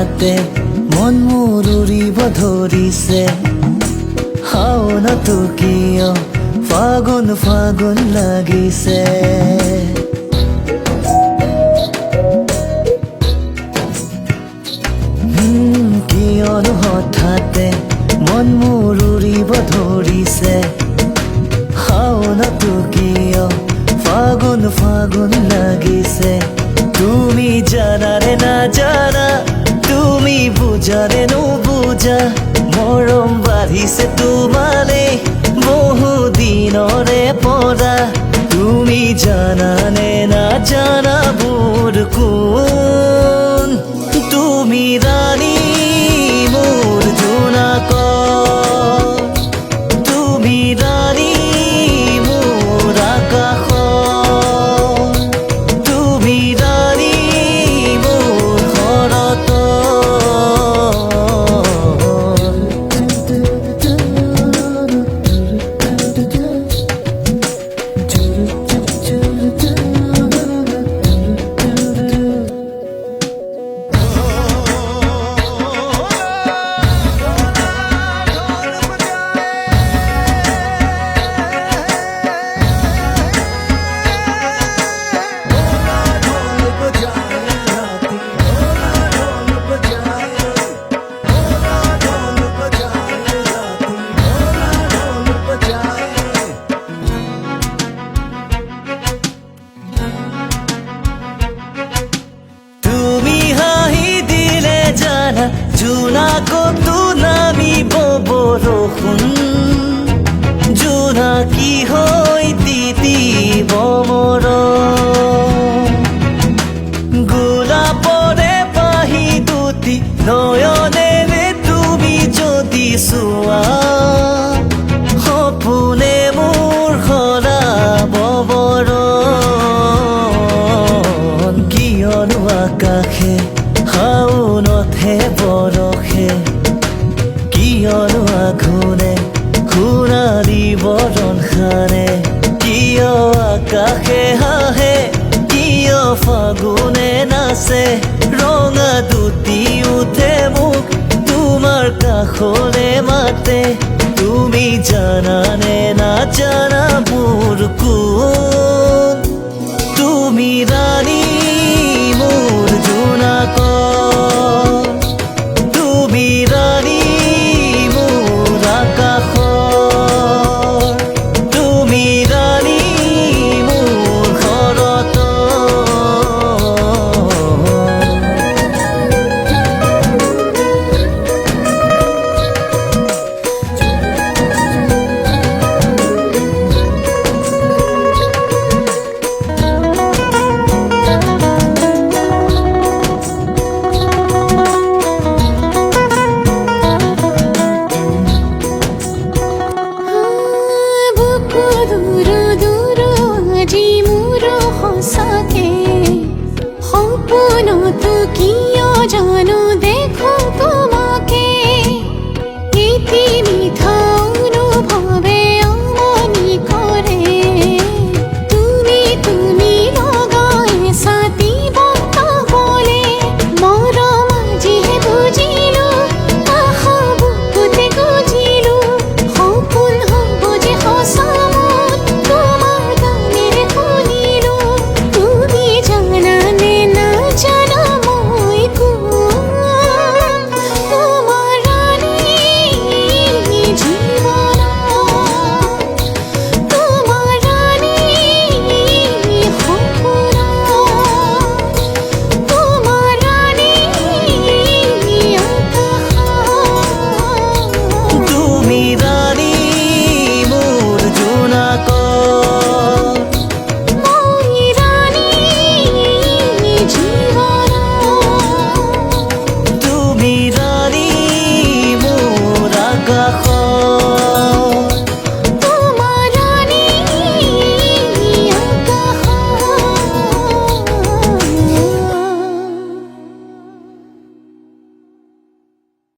হঠাতে মন মোৰ উৰিব ধৰিছে শাওনতো কিয় ফাগুন ফাগুন লাগিছে কিয়নো হঠাতে মন মোৰ উৰিব ধৰিছে শাওনতো কিয় ফাগুন ফাগুন লাগিছে তুমি জানাৰে না জানা তুমি বুঝাৰে নুবুঝা মৰম বাঢ়িছে তোমালে বহু দিনৰে পৰা তুমি জানানে না জানা মোৰ কোন তুমি ৰাণী মোৰ জোনাকৰ তুমি ৰাণী মোৰ আকাশৰ তুমি ৰাণী মোৰ শৰতৰ জোনাকতো নামিব বৰষুণ জোনাকী হৈ তিতিব মৰম গোলাপৰে পাহি দুটি নয়নেৰে তুমি যদি চোৱা সপোনে মোৰ সৰাব বৰণ কিয়নো আকাশে শাওনতহে বৰষে কিয়নো আঘোণে সোণালী বৰণ সানে কিয় আকাশে হাঁহে কিয় ফাগুনে নাচে ৰঙা দুটি উঠে মোক তোমাৰ কাষলে মাতে তুমি জানানে নাজানা মোৰ কোন তুমি ৰাণী